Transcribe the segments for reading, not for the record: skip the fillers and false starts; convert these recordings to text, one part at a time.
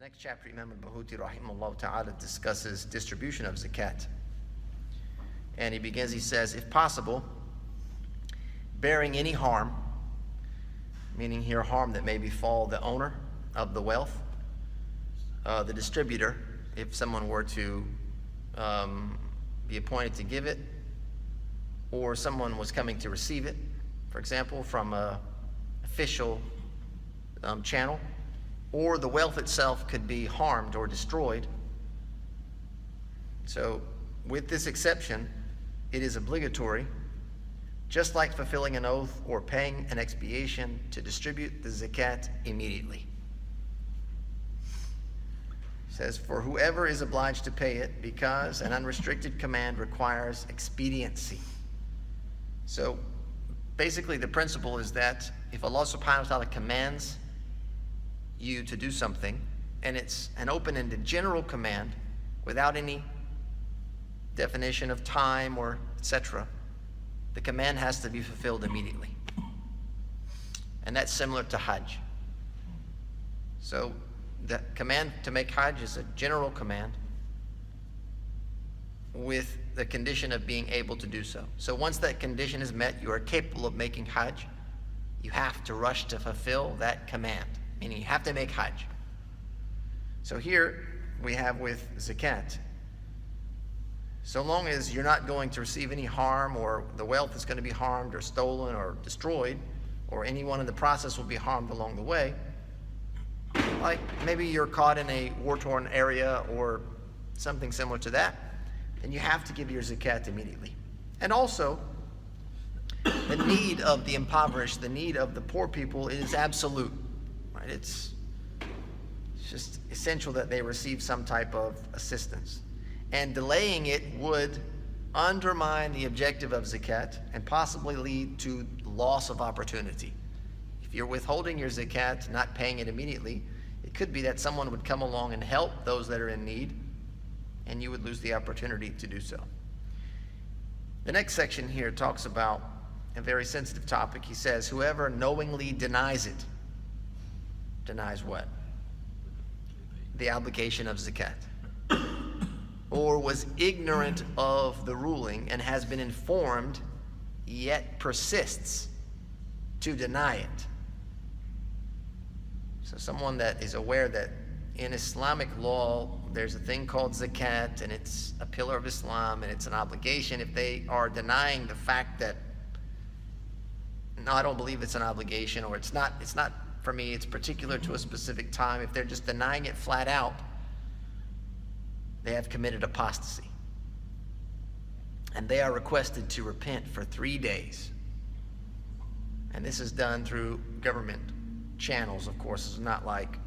The next chapter, Imam al-Buhuti rahimahullah ta'ala discusses distribution of zakat. And he begins, he says, if possible, bearing any harm, meaning here harm that may befall the owner of the wealth, the distributor, if someone were to be appointed to give it, or someone was coming to receive it, for example, from an official channel, or the wealth itself could be harmed or destroyed. So with this exception, it is obligatory, just like fulfilling an oath or paying an expiation, to distribute the zakat immediately. It says, for whoever is obliged to pay it, because an unrestricted command requires expediency. So basically the principle is that if Allah subhanahu wa ta'ala commands you to do something, and it's an open-ended general command without any definition of time or etc., the command has to be fulfilled immediately. And that's similar to Hajj. So the command to make Hajj is a general command with the condition of being able to do so. So once that condition is met, you are capable of making Hajj. You have to rush to fulfill that command, meaning you have to make Hajj. So here we have with zakat, so long as you're not going to receive any harm, or the wealth is going to be harmed or stolen or destroyed, or anyone in the process will be harmed along the way, like maybe you're caught in a war-torn area or something similar to that, then you have to give your zakat immediately. And also, the need of the impoverished, the need of the poor people is absolute. Right? It's just essential that they receive some type of assistance. And delaying it would undermine the objective of zakat and possibly lead to loss of opportunity. If you're withholding your zakat, not paying it immediately, it could be that someone would come along and help those that are in need, and you would lose the opportunity to do so. The next section here talks about a very sensitive topic. He says, whoever knowingly denies it, denies what? The obligation of zakat, or was ignorant of the ruling and has been informed, yet persists to deny it. So someone that is aware that in Islamic law, there's a thing called zakat, and it's a pillar of Islam, and it's an obligation. If they are denying the fact that, no, I don't believe it's an obligation, or it's not for me, it's particular to a specific time, if they're just denying it flat out, they have committed apostasy. And they are requested to repent for 3 days. And this is done through government channels, of course. It's not like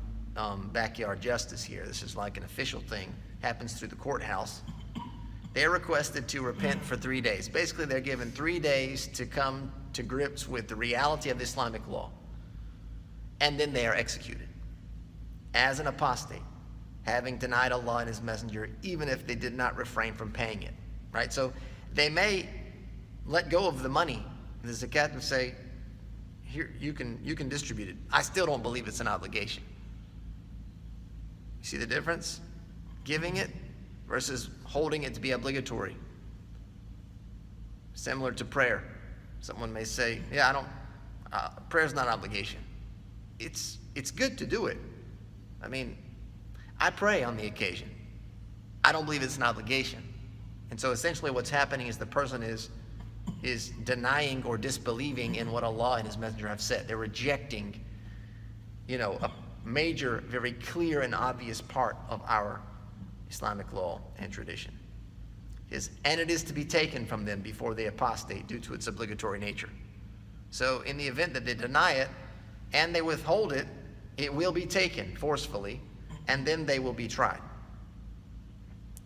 backyard justice here. This is like an official thing. Happens through the courthouse. They're requested to repent for 3 days. Basically, they're given 3 days to come to grips with the reality of Islamic law. And then they are executed as an apostate, having denied Allah and His Messenger, even if they did not refrain from paying it, right? So they may let go of the money, the zakat, and say, here, you can distribute it. I still don't believe it's an obligation. You see the difference? Giving it versus holding it to be obligatory. Similar to prayer. Someone may say, yeah, prayer's not an obligation. It's good to do it. I mean, I pray on the occasion. I don't believe it's an obligation. And so essentially what's happening is the person is denying or disbelieving in what Allah and His Messenger have said. They're rejecting, a major, very clear and obvious part of our Islamic law and tradition. And it is to be taken from them before they apostate due to its obligatory nature. So in the event that they deny it and they withhold it, it will be taken forcefully, and then they will be tried.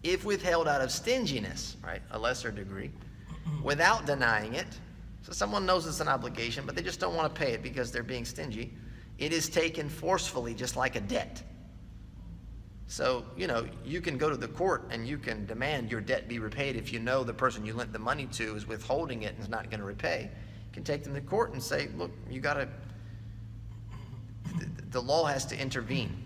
If withheld out of stinginess, right, a lesser degree, without denying it, so someone knows it's an obligation, but they just don't want to pay it because they're being stingy, it is taken forcefully, just like a debt. So, you can go to the court and you can demand your debt be repaid if you know the person you lent the money to is withholding it and is not going to repay. You can take them to court and say, look, the law has to intervene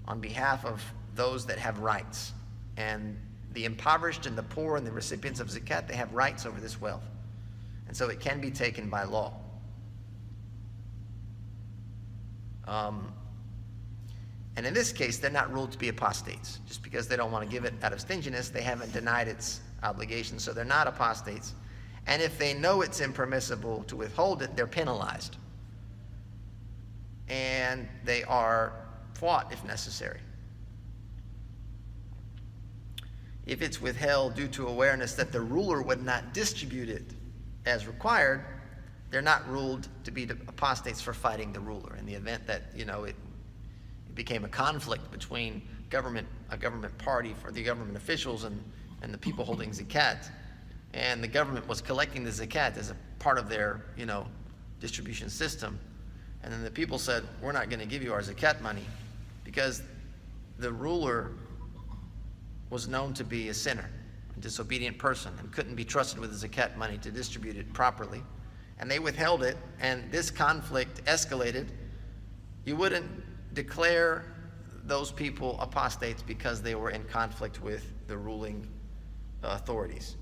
on behalf of those that have rights. And the impoverished and the poor and the recipients of zakat, they have rights over this wealth. And so it can be taken by law. And in this case, they're not ruled to be apostates. Just because they don't want to give it out of stinginess, they haven't denied its obligation, so they're not apostates. And if they know it's impermissible to withhold it, they're penalized. And they are fought if necessary. If it's withheld due to awareness that the ruler would not distribute it as required, they're not ruled to be apostates for fighting the ruler. In the event that, it became a conflict between a government party for the government officials and the people holding zakat, and the government was collecting the zakat as a part of their, distribution system, and then the people said, we're not going to give you our zakat money because the ruler was known to be a sinner, a disobedient person, and couldn't be trusted with the zakat money to distribute it properly. And they withheld it, and this conflict escalated. You wouldn't declare those people apostates because they were in conflict with the ruling authorities.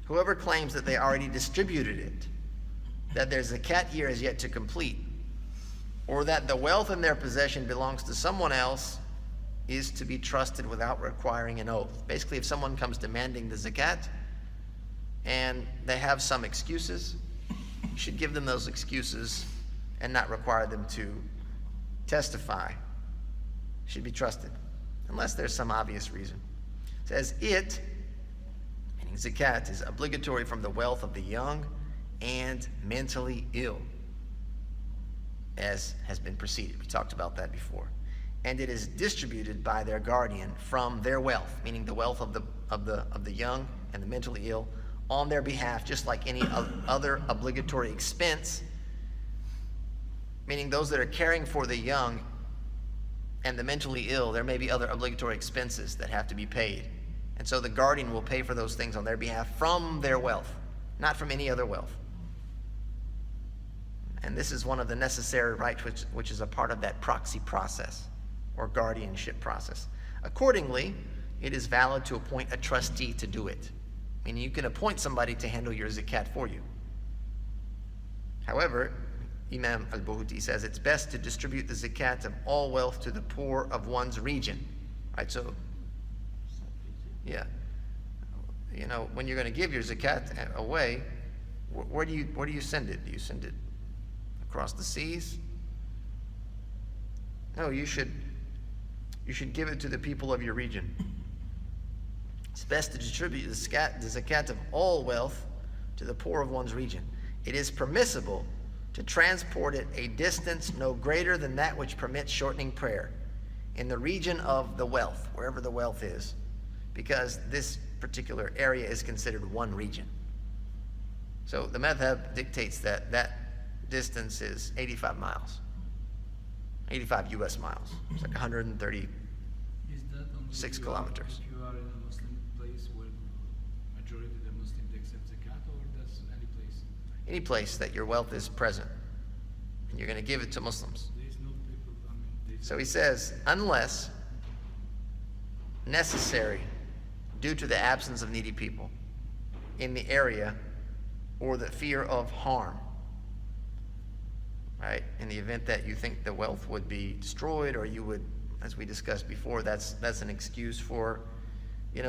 Whoever claims that they already distributed it, that their zakat year is yet to complete, or that the wealth in their possession belongs to someone else, is to be trusted without requiring an oath. Basically, if someone comes demanding the zakat and they have some excuses, you should give them those excuses and not require them to testify. Should be trusted, unless there's some obvious reason. It says it, meaning zakat, is obligatory from the wealth of the young and mentally ill, as has been preceded. We talked about that before. And it is distributed by their guardian from their wealth, meaning the wealth of the young and the mentally ill, on their behalf, just like any other obligatory expense, meaning those that are caring for the young and the mentally ill, there may be other obligatory expenses that have to be paid. And so the guardian will pay for those things on their behalf from their wealth, not from any other wealth. And this is one of the necessary rights which is a part of that proxy process or guardianship process. Accordingly, it is valid to appoint a trustee to do it. Meaning you can appoint somebody to handle your zakat for you. However, Imam al-Buhuti says it's best to distribute the zakat of all wealth to the poor of one's region. Right, so, yeah. When you're going to give your zakat away, where do you send it? Do you send it across the seas? No, you should give it to the people of your region. It's best to distribute the zakat of all wealth to the poor of one's region. It is permissible to transport it a distance no greater than that which permits shortening prayer in the region of the wealth, wherever the wealth is, because this particular area is considered one region. So the madhab dictates that distance is 85 miles. 85 US miles. It's like 136 kilometers. If you are in a Muslim place where majority of the Muslims accept zakat, or that's any place? Any place that your wealth is present, and you're going to give it to Muslims. There is no people, So he says, unless necessary due to the absence of needy people in the area or the fear of harm. Right? In the event that you think the wealth would be destroyed, or you would, as we discussed before, that's an excuse for,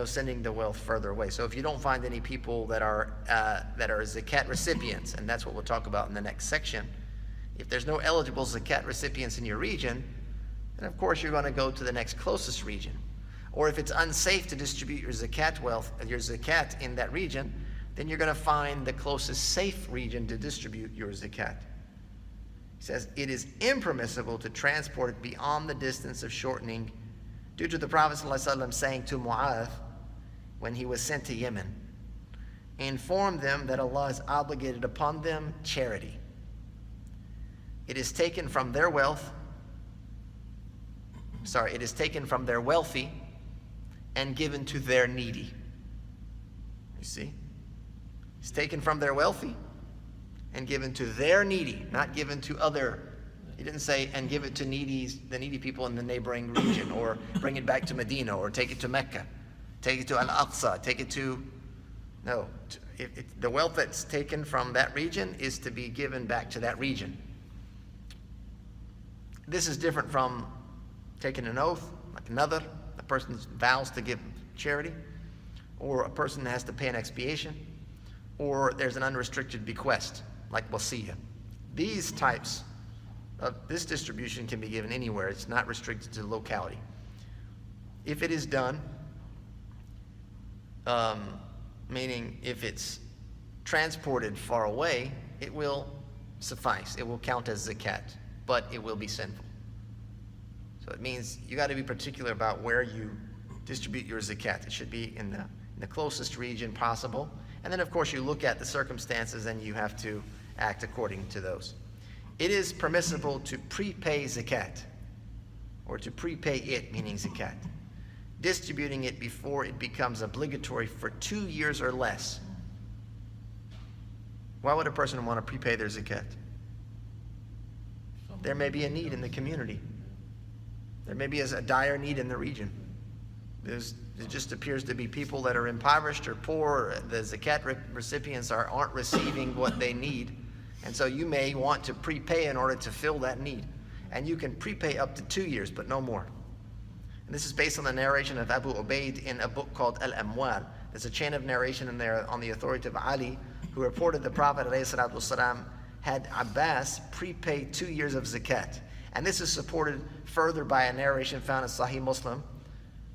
sending the wealth further away. So if you don't find any people that are zakat recipients, and that's what we'll talk about in the next section, if there's no eligible zakat recipients in your region, then of course you're going to go to the next closest region. Or if it's unsafe to distribute your zakat wealth, your zakat in that region, then you're going to find the closest safe region to distribute your zakat. He says, it is impermissible to transport it beyond the distance of shortening, due to the Prophet ﷺ saying to Mu'adh, when he was sent to Yemen, inform them that Allah has obligated upon them charity. It is taken from their wealth, it is taken from their wealthy and given to their needy. You see? It's taken from their wealthy and given to their needy, not given to other He didn't say, and give it to the needy people in the neighboring region, or bring it back to Medina, or take it to Mecca, take it to Al-Aqsa, take it to, no. The wealth that's taken from that region is to be given back to that region. This is different from taking an oath, like another, a person vows to give charity, or a person has to pay an expiation, or there's an unrestricted bequest, like wasiyah. These types of this distribution can be given anywhere. It's not restricted to locality. If it is done, meaning if it's transported far away, it will suffice. It will count as zakat, but it will be sinful. So it means you got to be particular about where you distribute your zakat. It should be in the closest region possible. And then, of course, you look at the circumstances and you have to act according to those. It is permissible to prepay zakat, or to prepay it, meaning zakat, distributing it before it becomes obligatory for 2 years or less. Why would a person want to prepay their zakat? There may be a need in the community. There may be a dire need in the region. It just appears to be people that are impoverished or poor. The zakat recipients aren't receiving what they need. And so you may want to prepay in order to fill that need. And you can prepay up to 2 years, but no more. And this is based on the narration of Abu Ubaid in a book called Al-Amwal. There's a chain of narration in there on the authority of Ali, who reported the Prophet ﷺ had Abbas prepay 2 years of zakat. And this is supported further by a narration found in Sahih Muslim.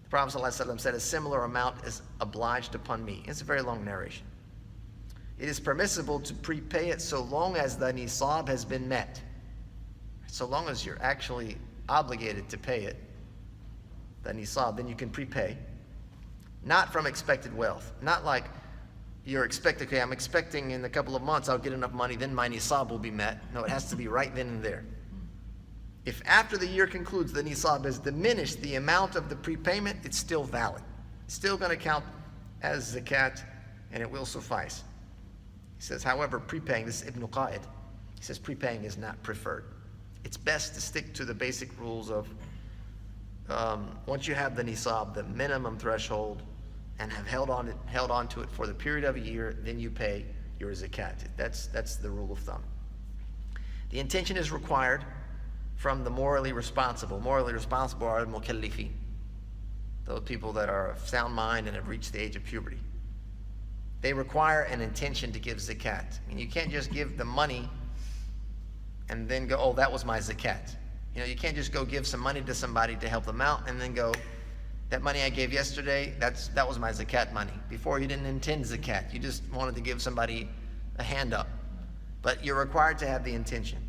The Prophet ﷺ said, a similar amount is obliged upon me. It's a very long narration. It is permissible to prepay it so long as the nisab has been met. So long as you're actually obligated to pay it, the nisab, then you can prepay. Not from expected wealth. Not like you're expecting, okay, I'm expecting in a couple of months I'll get enough money, then my nisab will be met. No, it has to be right then and there. If after the year concludes the nisab has diminished the amount of the prepayment, it's still valid. It's still going to count as zakat, and it will suffice. He says, however, prepaying, this is Ibn Qa'id, he says prepaying is not preferred. It's best to stick to the basic rules of once you have the nisab, the minimum threshold, and have held on to it for the period of a year, then you pay your zakat. That's the rule of thumb. The intention is required from the morally responsible. Morally responsible are al-mukallifin, those people that are of sound mind and have reached the age of puberty. They require an intention to give zakat. I mean, you can't just give the money and then go, oh, that was my zakat. You know, you can't just go give some money to somebody to help them out and then go, that money I gave yesterday, that was my zakat money. Before, you didn't intend zakat. You just wanted to give somebody a hand up. But you're required to have the intention.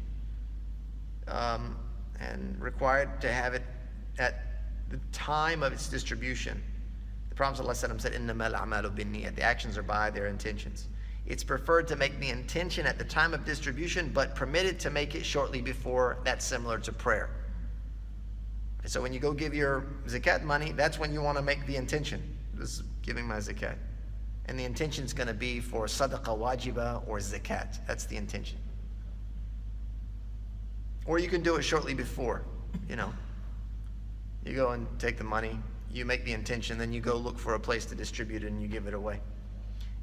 And required to have it at the time of its distribution. The Prophet ﷺ said, إِنَّمَا الْأَعْمَالُ بِالنِّيَّةِ. The actions are by their intentions. It's preferred to make the intention at the time of distribution, but permitted to make it shortly before. That's similar to prayer. So when you go give your zakat money, that's when you want to make the intention. This is giving my zakat. And the intention is going to be for sadaqah wajiba or zakat. That's the intention. Or you can do it shortly before, you know. You go and take the money, you make the intention, then you go look for a place to distribute it and you give it away.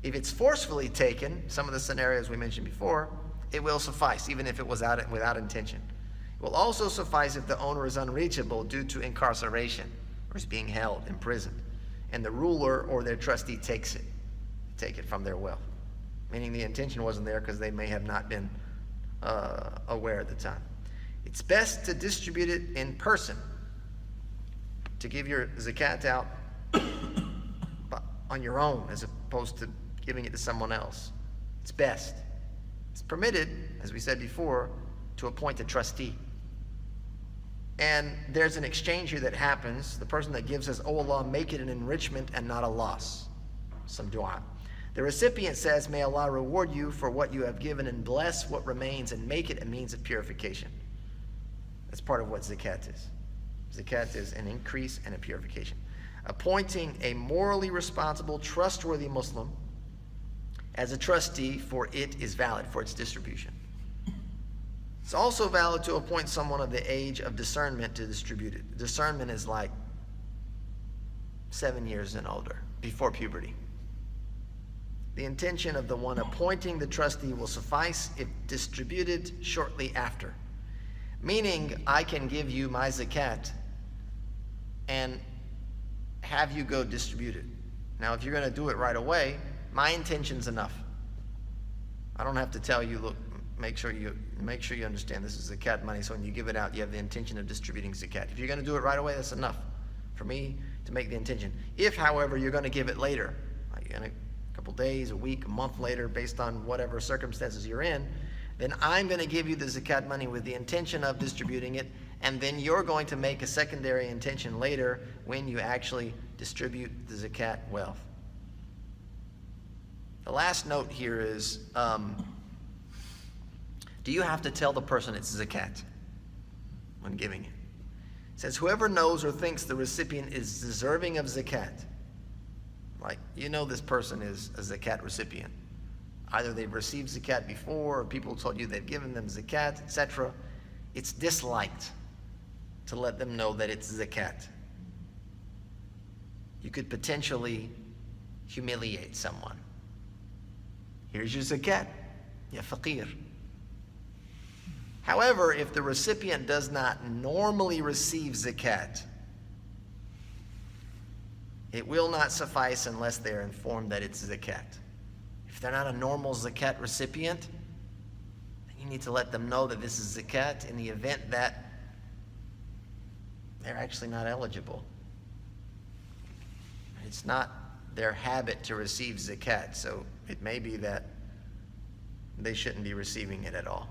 If it's forcefully taken, some of the scenarios we mentioned before, it will suffice, even if it was without intention. It will also suffice if the owner is unreachable due to incarceration or is being held, imprisoned, and the ruler or their trustee take it from their wealth. Meaning the intention wasn't there because they may have not been aware at the time. It's best to distribute it in person, to give your zakat out on your own as opposed to giving it to someone else. It's best. It's permitted, as we said before, to appoint a trustee. And there's an exchange here that happens. The person that gives says, oh Allah, make it an enrichment and not a loss. Some dua. The recipient says, may Allah reward you for what you have given and bless what remains and make it a means of purification. That's part of what zakat is. Zakat is an increase and a purification. Appointing a morally responsible, trustworthy Muslim as a trustee for it is valid, for its distribution. It's also valid to appoint someone of the age of discernment to distribute it. Discernment is like 7 years and older, before puberty. The intention of the one appointing the trustee will suffice if distributed shortly after. Meaning, I can give you my zakat and have you go distribute it. Now, if you're going to do it right away, my intention's enough. I don't have to tell you, look, make sure you understand this is zakat money, so when you give it out, you have the intention of distributing zakat. If you're going to do it right away, that's enough for me to make the intention. If, however, you're going to give it later, like in a couple days, a week, a month later, based on whatever circumstances you're in, then I'm going to give you the zakat money with the intention of distributing it, and then you're going to make a secondary intention later when you actually distribute the zakat wealth. The last note here is, do you have to tell the person it's zakat when giving it? It says, whoever knows or thinks the recipient is deserving of zakat, like, you know this person is a zakat recipient. Either they've received zakat before, or people told you they've given them zakat, etc. It's disliked to let them know that it's zakat. You could potentially humiliate someone. Here's your zakat, ya faqir. However, if the recipient does not normally receive zakat, it will not suffice unless they are informed that it's zakat. If they're not a normal zakat recipient, then you need to let them know that this is zakat in the event that they're actually not eligible. It's not their habit to receive zakat, so it may be that they shouldn't be receiving it at all.